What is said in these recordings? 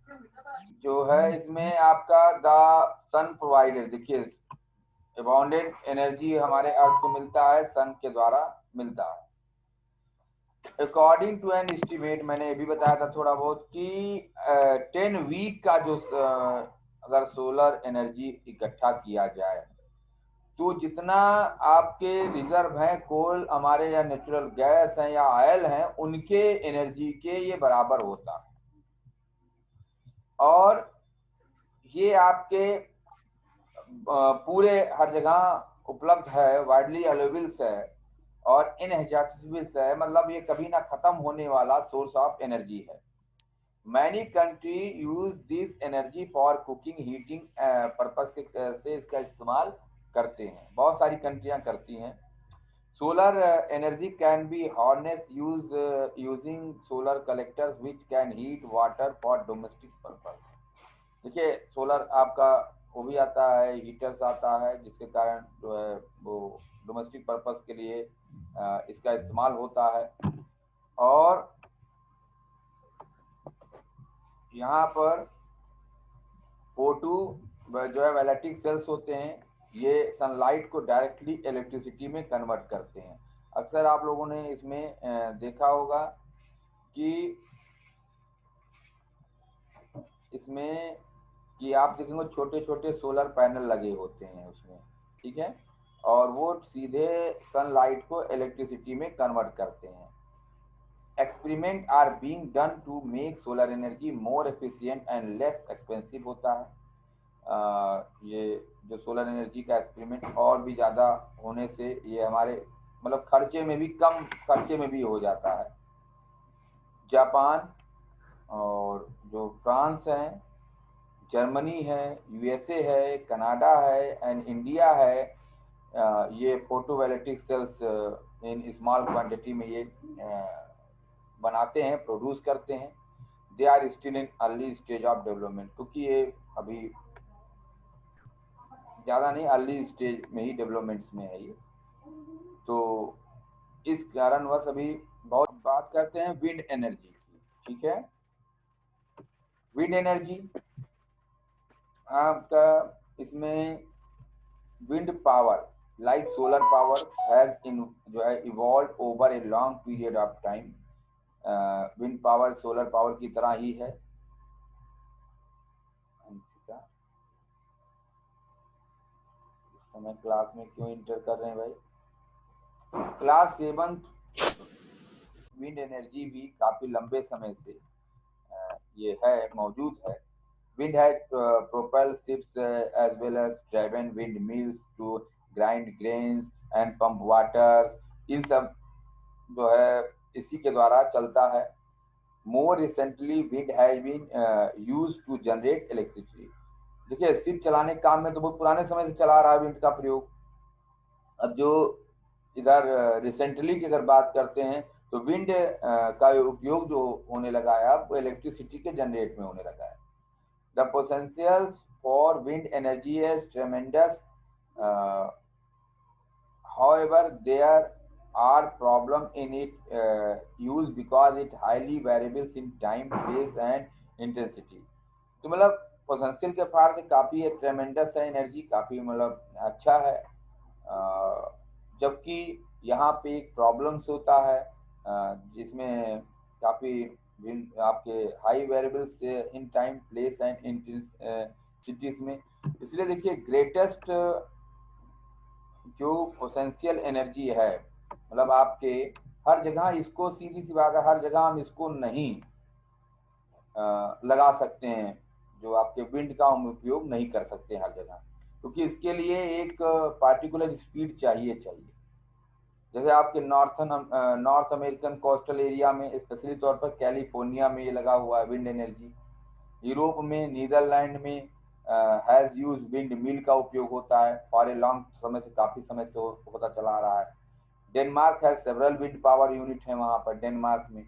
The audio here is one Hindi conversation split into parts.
जो है इसमें आपका द सन प्रोवाइडेड, देखिए अबाउंडेड एनर्जी हमारे अर्थ को मिलता है, सन के द्वारा मिलता है। अकॉर्डिंग टू एन एस्टिमेट, मैंने ये भी बताया था थोड़ा बहुत कि 10 वीक का जो अगर सोलर एनर्जी इकट्ठा किया जाए तो जितना आपके रिजर्व हैं कोल हमारे या नेचुरल गैस हैं या ऑयल हैं उनके एनर्जी के ये बराबर होता है। और ये आपके पूरे हर जगह उपलब्ध है, वाइडली अवेलेबल्स है और इनएग्जॉस्टिबल्स है, मतलब ये कभी ना खत्म होने वाला सोर्स ऑफ एनर्जी है। Many country use this energy for cooking heating purpose से इसका इस्तेमाल करते हैं, बहुत सारी कंट्रियां करती हैं। Solar energy can be harness using solar collectors which can heat water for domestic purpose. देखिए सोलर आपका वो भी आता है, हीटर्स आता है, जिसके कारण जो है वो डोमेस्टिक पर्पस के लिए इसका इस्तेमाल होता है। और यहाँ पर O2 जो है इलेक्ट्रिक सेल्स होते हैं, ये सनलाइट को डायरेक्टली इलेक्ट्रिसिटी में कन्वर्ट करते हैं। अक्सर आप लोगों ने इसमें देखा होगा कि इसमें कि आप देखेंगे छोटे छोटे सोलर पैनल लगे होते हैं उसमें, ठीक है, और वो सीधे सनलाइट को इलेक्ट्रिसिटी में कन्वर्ट करते हैं। Experiment are being done to make solar energy more efficient and less expensive होता है। ये जो सोलर एनर्जी का एक्सपेरिमेंट और भी ज़्यादा होने से ये हमारे मतलब खर्चे में भी कम खर्चे में भी हो जाता है। जापान और जो फ्रांस है, जर्मनी है, यूएसए है, कनाडा है एंड इंडिया है, ये photovoltaic cells in small quantity में ये बनाते हैं, प्रोड्यूस करते हैं। They are still in early stage of development, क्योंकि ये अभी ज़्यादा नहीं, अर्ली स्टेज में ही डेवलपमेंट्स में है ये। तो इस कारणवश अभी बहुत बात करते हैं विंड एनर्जी की, ठीक है। विंड एनर्जी आपका इसमें wind power like solar power has in जो है evolve over a long period of time. Wind power solar power की तरह ही है। समय क्लास में क्यों इंटर कर रहे हैं भाई? क्लास 7 विंड एनर्जी भी काफी लंबे समय से ये है मौजूद है। Wind has propelled ships as well as driven windmills to grind grains and pump water। इन सब जो है इसी के द्वारा चलता है। More recently, wind has been used to generate electricity। देखिए शिप चलाने के काम में तो बहुत पुराने समय से चला रहा है विंड का प्रयोग। अब जो इधर रिसेंटली की अगर बात करते हैं तो विंड का उपयोग जो होने लगा है अब वो इलेक्ट्रिसिटी के जनरेट में होने लगा है। The potentials for wind energy is tremendous. However, there are problems in its use because it highly variables in time, pace and intensity। तो मतलब पोटेंशियल के पार से काफ़ी है, ट्रेमेंडस है, एनर्जी काफ़ी मतलब अच्छा है। जबकि यहाँ पे एक प्रॉब्लम्स होता है जिसमें काफ़ी आपके high variables in time place and intensities में। इसलिए देखिए ग्रेटेस्ट जो पोटेंशियल एनर्जी है मतलब आपके हर जगह इसको, सीधी सी बात है, हर जगह हम इसको नहीं लगा सकते हैं। जो आपके विंड का हम उपयोग नहीं कर सकते हर जगह, क्योंकि इसके लिए एक पार्टिकुलर स्पीड चाहिए। जैसे आपके नॉर्थ अमेरिकन कोस्टल एरिया में, स्पेशली तौर पर कैलिफोर्निया में ये लगा हुआ है विंड एनर्जी। यूरोप में, नीदरलैंड में हैज यूज विंड मिल का उपयोग होता है फॉर ए लॉन्ग समय से, काफी समय से होता चला रहा है। Denmark has several wind power unit है वहां पर डेनमार्क में।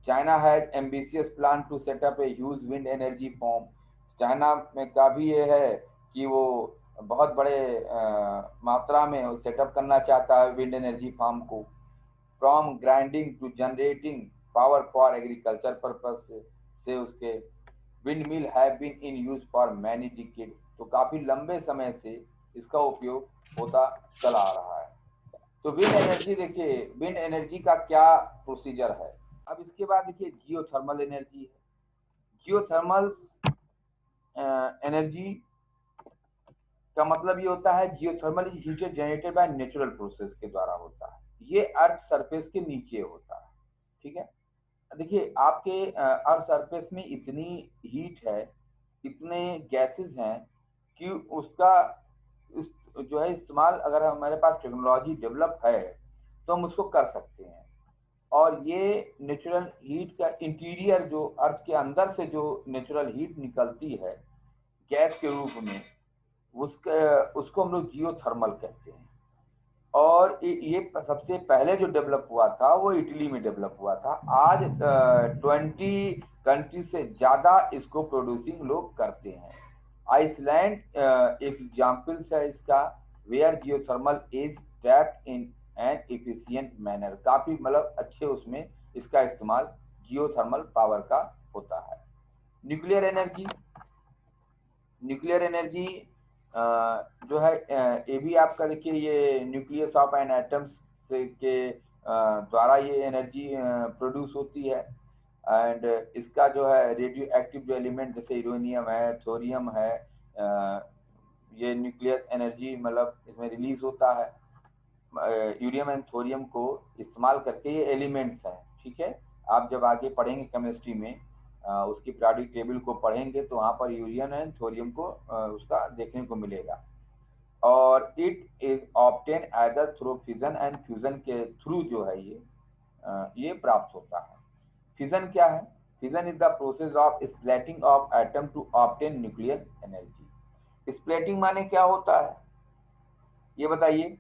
China has ambitious plan to set up a huge wind energy farm. China में का भी ये है कि वो बहुत बड़े मात्रा में सेटअप करना चाहता है विंड एनर्जी फार्म को। From grinding to generating power for agriculture purpose से उसके wind mill have been in use for many decades, तो काफी लंबे समय से इसका उपयोग होता चला आ रहा है। तो विंड एनर्जी, देखिए विंड एनर्जी का क्या प्रोसीजर है। अब इसके बाद देखिए जियोथर्मल एनर्जी है। जियोथर्मल एनर्जी का मतलब ये होता है, geothermal is heated generated by natural process के द्वारा होता है। ये अर्थ सरफेस के नीचे होता है, ठीक है। देखिए आपके अर्थ सरफेस में इतनी हीट है, इतने गैसेस हैं कि उसका जो है इस्तेमाल, अगर हमारे पास टेक्नोलॉजी डेवलप है तो हम उसको कर सकते हैं। और ये नेचुरल हीट का इंटीरियर, जो अर्थ के अंदर से जो नेचुरल हीट निकलती है गैस के रूप में, उसको हम लोग जियोथर्मल कहते हैं। और ये सबसे पहले जो डेवलप हुआ था वो इटली में डेवलप हुआ था। आज 20 कंट्री से ज्यादा इसको प्रोड्यूसिंग लोग करते हैं। आइसलैंड एक एग्जाम्पल है इसका, where geothermal is tapped in an efficient manner, काफी मतलब अच्छे उसमें इसका इस्तेमाल जियोथर्मल पावर का होता है। न्यूक्लियर एनर्जी, न्यूक्लियर एनर्जी जो है ये भी आपका देखिए, ये न्यूक्लियस ऑफ एन एटम्स के द्वारा ये एनर्जी प्रोड्यूस होती है। एंड इसका जो है रेडियो एक्टिव जो एलिमेंट जैसे यूरेनियम है, थोरियम है, ये न्यूक्लियर एनर्जी मतलब इसमें रिलीज होता है। यूरियम एंड थोरियम को इस्तेमाल करके ये एलिमेंट्स हैं, ठीक है। आप जब आगे पढ़ेंगे केमिस्ट्री में उसकी पीरियोडिक टेबल को पढ़ेंगे तो वहाँ पर यूरियम एंड थोरियम को उसका देखने को मिलेगा। और it is obtain either through fission and fusion के थ्रू जो है ये प्राप्त होता है। फिजन क्या है? Fission is the process of splitting of atom to obtain nuclear energy. Splitting माने क्या होता है ये बताइए,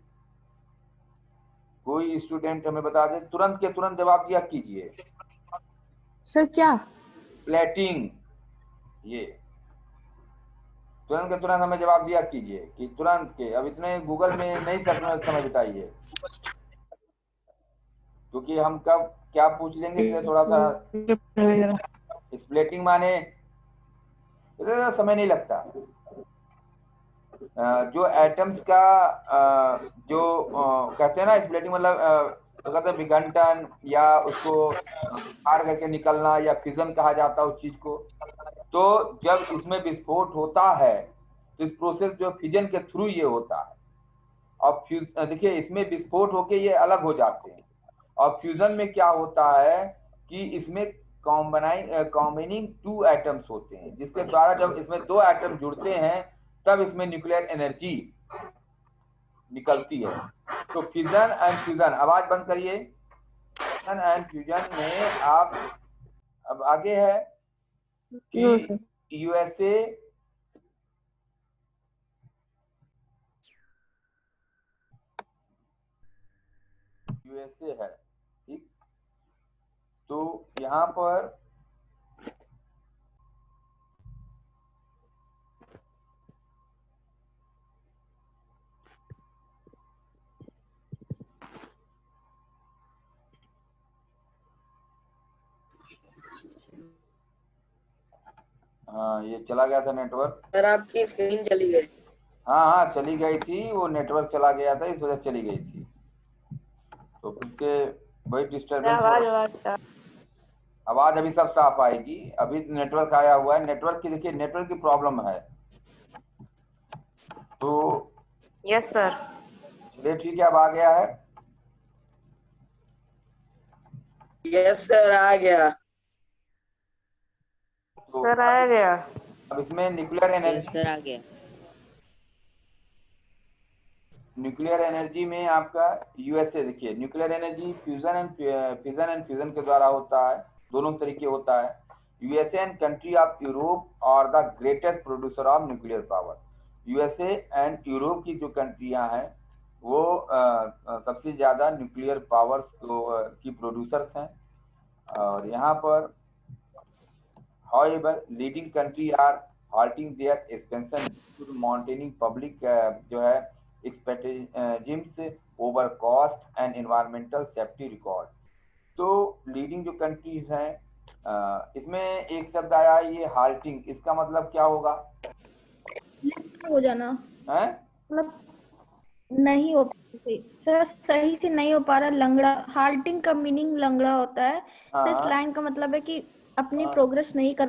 कोई स्टूडेंट हमें बता दे, तुरंत के तुरंत जवाब दिया कीजिए। सर क्या? स्प्लिटिंग, ये तुरंत के तुरंत हमें जवाब दिया कीजिए कि तुरंत के। अब इतने गूगल में नहीं सकना समय बिताइए, क्योंकि हम कब क्या पूछ लेंगे इसलिए थोड़ा सा। स्प्लिटिंग माने समय नहीं लगता। जो एटम्स का जो कहते हैं ना स्प्लिटिंग, मतलब तो कहते हैं विघटन या उसको पार करके निकलना, या फिजन कहा जाता है उस चीज को। तो जब इसमें विस्फोट होता है तो इस प्रोसेस जो फिजन के थ्रू ये होता है। और देखिए इसमें विस्फोट होके ये अलग हो जाते हैं। और फ्यूजन में क्या होता है कि इसमें कॉम्बिनिंग टू एटम्स होते हैं, जिसके द्वारा जब इसमें दो एटम जुड़ते हैं तब इसमें न्यूक्लियर एनर्जी निकलती है। तो फ्यूजन एंड फ्यूजन, आवाज बंद करिए। फ्यूजन एंड फ्यूजन में आप अब आगे है कि यूएसए है, ठीक। तो यहाँ पर हाँ ये चला गया था नेटवर्क। सर आपकी स्क्रीन चली गई। हाँ हाँ चली गई थी, वो नेटवर्क चला गया था इस वजह से चली गई थी। तो फिर से वही डिस्टर्बेंस। आवाज अभी सब साफ आएगी, अभी नेटवर्क आया हुआ है। नेटवर्क की देखिए, नेटवर्क की प्रॉब्लम है। तो यस सर। चलिए ठीक है, अब आ गया है। यस सर आ गया। तो सर आ गया। अब इसमें न्यूक्लियर एनर्जी, सर आ गया। न्यूक्लियर एनर्जी में आपका यूएसए, देखिए न्यूक्लियर एनर्जी फ्यूजन के द्वारा होता है, दोनों तरीके होता है। USA and country of Europe और the greatest producer of nuclear power. USA and Europe की जो कंट्रियां हैं वो सबसे ज्यादा न्यूक्लियर पावर की प्रोड्यूसर्स हैं। और यहाँ पर however leading country are halting their expansion due to maintaining public जो है expectations over cost and environmental safety record। तो लीडिंग जो कंट्रीज हैं इसमें एक शब्द आया ये हाल्टिंग, इसका मतलब क्या होगा? हो जाना, है मतलब नहीं हो सर, सही से नहीं हो पा रहा, लंगड़ा। हाल्टिंग का मीनिंग लंगड़ा होता है, तो इस हाँ लाइन का मतलब है कि अपनी हाँ प्रोग्रेस नहीं कर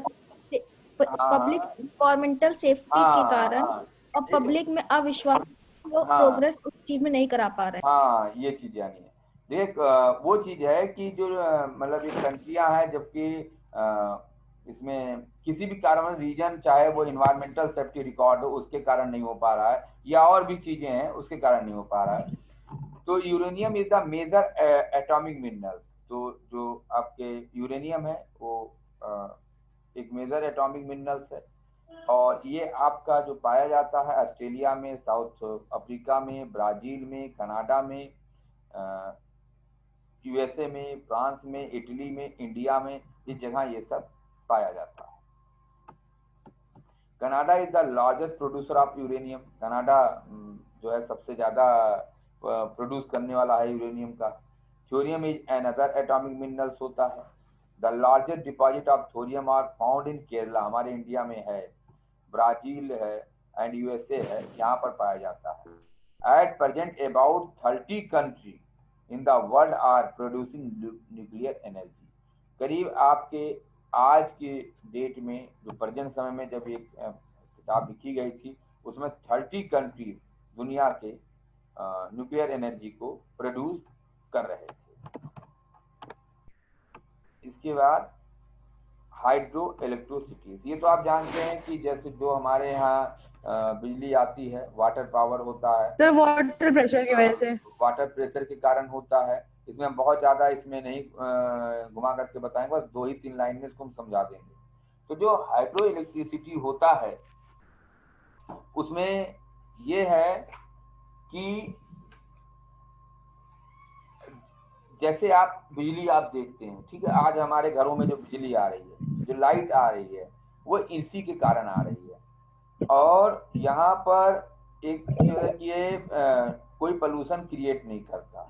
पब्लिक हाँ गवर्नमेंटल सेफ्टी के हाँ कारण हाँ, और ठीक है, पब्लिक में अविश्वास, वो हाँ प्रोग्रेस उस चीज में नहीं करा पा रहे हैं। हाँ, ये चीज यानी है। देख वो चीज है कि जो मतलब ये कंट्रियां हैं, जबकि इसमें किसी भी कारण रीजन, चाहे वो इन्वायरमेंटल सेफ्टी रिकॉर्ड हो उसके कारण नहीं हो पा रहा है, या और भी चीजें हैं उसके कारण नहीं हो पा रहा है। तो uranium is the major atomic mineral. तो जो आपके यूरेनियम है वो एक मेजर एटॉमिक मिनरल्स है, और ये आपका जो पाया जाता है ऑस्ट्रेलिया में, साउथ अफ्रीका में, ब्राजील में, कनाडा में, यूएसए में, फ्रांस में, इटली में, इंडिया में, इस जगह ये सब पाया जाता है। Canada is the largest producer of uranium. Canada जो है सबसे ज्यादा प्रोड्यूस करने वाला है यूरेनियम का। Thorium is another atomic minerals होता है। The largest deposit of thorium are found in Kerala, हमारे इंडिया में है, ब्राजील है एंड यूएसए है, यहाँ पर पाया जाता है। At present about 30 country in the world are producing nuclear energy. करीब आपके आज के डेट में, जो प्रेजेंट समय में जब ये किताब लिखी गई थी, उसमें 30 कंट्री दुनिया के न्यूक्लियर एनर्जी को प्रोड्यूस कर रहे थे। इसके बाद हाइड्रो इलेक्ट्रोसिटी, ये तो आप जानते हैं कि जैसे जो हमारे यहाँ बिजली आती है, वाटर पावर होता है, सर वाटर प्रेशर की वजह से, वाटर प्रेशर के कारण होता है। इसमें बहुत ज्यादा इसमें नहीं घुमा करके बताएंगे, बस 2 ही 3 लाइन में इसको हम समझा देंगे। तो जो हाइड्रो इलेक्ट्रिसिटी होता है उसमें ये है कि जैसे आप बिजली आप देखते हैं, ठीक है, आज हमारे घरों में जो बिजली आ रही है, जो लाइट आ रही है, वो इसी के कारण आ रही है। और यहाँ पर एक जो है कि ये कोई पोल्यूशन क्रिएट नहीं करता।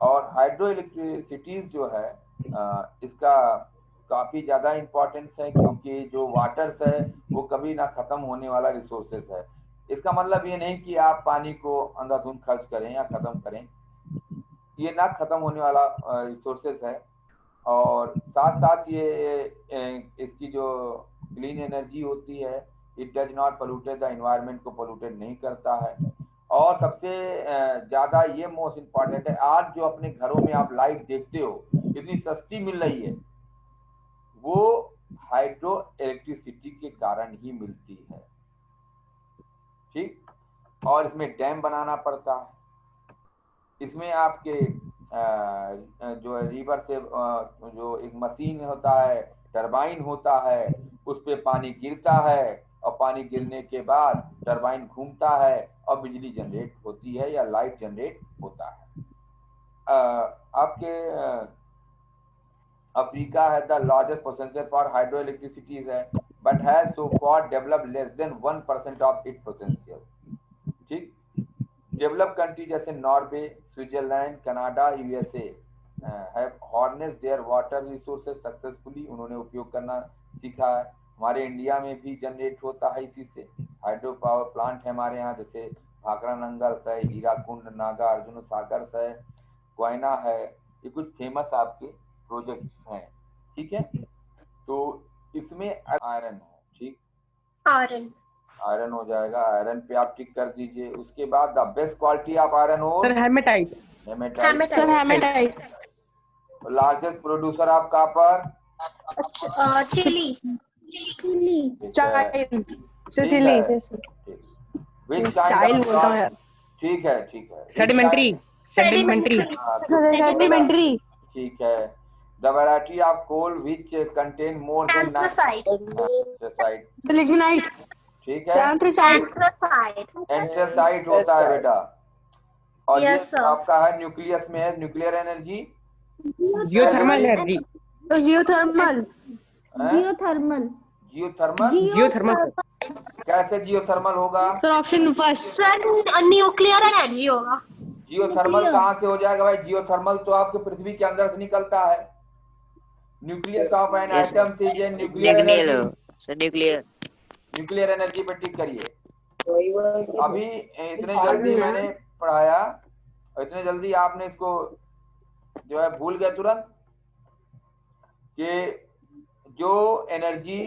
और हाइड्रो इलेक्ट्रिसिटी जो है इसका काफी ज्यादा इम्पोर्टेंस है, क्योंकि जो वाटर्स है वो कभी ना खत्म होने वाला रिसोर्सेस है। इसका मतलब ये नहीं कि आप पानी को अंधाधुंध खर्च करें या खत्म करें, ये ना खत्म होने वाला रिसोर्सेस है। और साथ साथ ये इसकी जो क्लीन एनर्जी होती है, it does not polluted the environment, को पोल्यूटेड नहीं करता है। और सबसे ज्यादा ये मोस्ट इम्पॉर्टेंट है, आज जो अपने घरों में आप लाइट देखते हो इतनी सस्ती मिल रही है, वो हाइड्रो इलेक्ट्रिसिटी के कारण ही मिलती है, ठीक। और इसमें डैम बनाना पड़ता है, इसमें आपके जो है रिवर से जो एक मशीन होता है, टरबाइन होता है, उस पे पानी गिरता है, और पानी गिरने के बाद टरबाइन घूमता है और बिजली जनरेट होती है या लाइट जनरेट होता है। आपके अफ्रीका है the largest potential for hydro electricity है, but has so far develop less than 1% of it potential, ठीक। डेवलप कंट्री जैसे Norway, Switzerland, Canada, USA have harnessed their water resources successfully, उन्होंने उपयोग करना सीखा है। हमारे इंडिया में भी जनरेट होता है इसी से। हाइड्रो पावर प्लांट है हमारे यहाँ, जैसे भाखड़ा नंगल है, हीराकुंड, नागा अर्जुन सागर है, कोयना है, ये कुछ फेमस आपके प्रोजेक्ट्स हैं, ठीक है। तो इसमें आयरन है, ठीक, आयरन आयरन हो जाएगा, आयरन पे आप टिक कर दीजिए। उसके बाद the best quality of iron और sir hematite, sir hematite, largest producer of copper, Chile child, Chile, child बोलता हूँ यार, ठीक है, ठीक है, सेडिमेंट्री, सेडिमेंट्री, सेडिमेंट्री, ठीक है। The variety of coal which contain more than anthracite, lignite, ठीक है, एंथ्रासाइट, एंथ्रासाइट होता है बेटा। और Yes, ये sir. आपका है न्यूक्लियस में है, nuclear energy, geothermal energy, geothermal, geothermal, geothermal, कैसे जियोथर्मल होगा? Sir option first, sir nuclear energy होगा। जियोथर्मल कहाँ से हो जाएगा भाई? जियोथर्मल तो आपके पृथ्वी के अंदर से निकलता है, nucleus of an Yes, sir. Atom is a nuclear Nuclear. Energy. Sir, nuclear. Nuclear energy पे टिक करिए। वही बात अभी इतने जल्दी मैंने पढ़ाया और इतने जल्दी आपने इसको जो है भूल गए तुरंत कि जो energy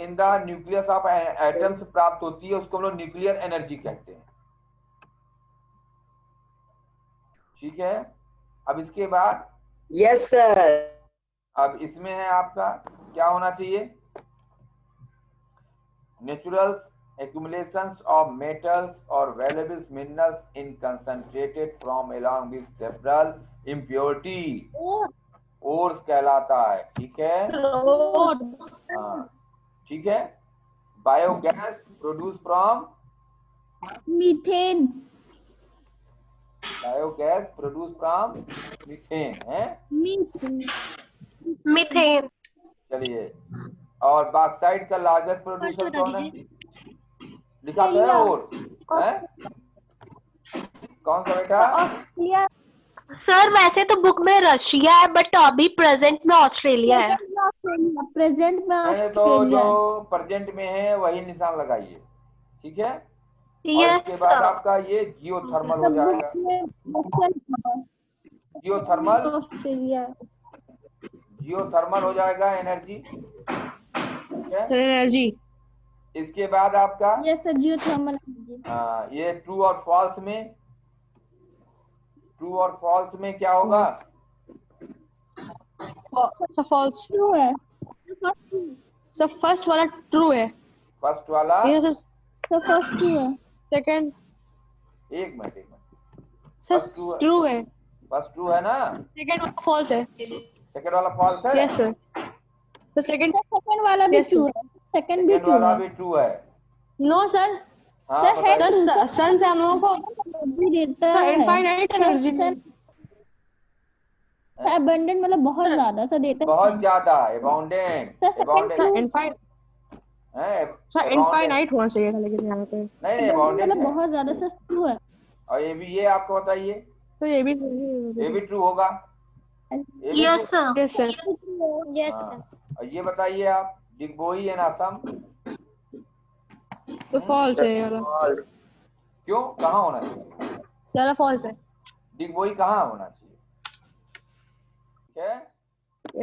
in the nucleus of atoms प्राप्त होती है उसको हम लोग न्यूक्लियर एनर्जी कहते हैं। ठीक है, अब इसके बाद यस सर। अब इसमें है आपका क्या होना चाहिए, natural accumulations of metals or valuable minerals in concentrated from along with several impurity ores कहलाता है। ठीक है, हाँ ठीक है। Biogas produce from methane. Biogas produce from methane है। मीथेन। चलिए, और बॉक्साइट का लार्जेस्ट प्रोड्यूसर कौन है? लिखा तो है और है कौन सा बेटा? ऑस्ट्रेलिया। सर वैसे तो बुक में रशिया है बट अभी प्रेजेंट में ऑस्ट्रेलिया है। प्रेजेंट में नहीं तो ऑस्ट्रेलिया। जो प्रेजेंट में है वही निशान लगाइए। ठीक है, और यस इसके बाद सर। आपका ये जियोथर्मल हो जाएगा। Geothermal, Australia. जियोथर्मल हो जाएगा एनर्जी। ठीक है, एनर्जी। इसके बाद आपका ये सर जियोथर्मल। ये ट्रू और फॉल्स में, ट्रू और फॉल्स में क्या होगा? Sir false. ट्रू है। सर फर्स्ट वाला ट्रू है। फर्स्ट वाला, ये सर सर फर्स्ट ट्रू है। सेकंड एक मिनट सर First true है। ट्रू है। फर्स्ट ट्रू है ना, सेकंड वाला फॉल्स है। सेकंड वाला फॉल्स है। Yes sir. तो सेकंड सेकंड वाला भी Yes, ट्रू है। सेकंड भी सेकंड ट्रू वाला है। भी ट्रू है। No sir. हाँ सर है बताइए। सर सन से हम लोगों को भी देता है। इनफाइनाइट एनर्जी अबंडेंट मतलब बहुत ज्यादा सर देता है। बहुत ज्यादा abundant, sir second abundant true है। सर इनफाइनाइट होना चाहिए था लेकिन यहाँ पे। नहीं अबाउंडेंट मतलब है। बहुत ज्यादा सर ट्रू है। और ये भी, ये आपको बताइए, तो ये भी ये भी ट्रू होगा। ये भी yes true। Sir. Yes sir. Yes हाँ, और ये बताइए आप, डिगबोई एंड असम तो फॉल्स है ये वाला। क्यों, कहाँ होना चाहिए? ज्यादा फॉल्स है। डिगबोई कहाँ होना चाहिए? ठीक है,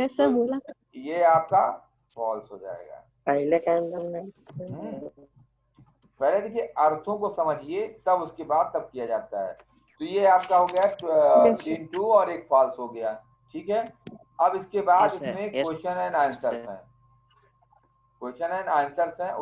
यस सर बोला। ये आपका फॉल्स हो जाएगा। पहले कैंडल में पहले देखिए अर्थों को समझिए, तब उसके बाद तब किया जाता है। तो ये आपका हो गया 3 ट्रू और एक फॉल्स हो गया। ठीक है, अब इसके बाद Yes, sir. इसमें Yes, क्वेश्चन एंड आंसर्स हैं। क्वेश्चन एंड आंसर्स हैं,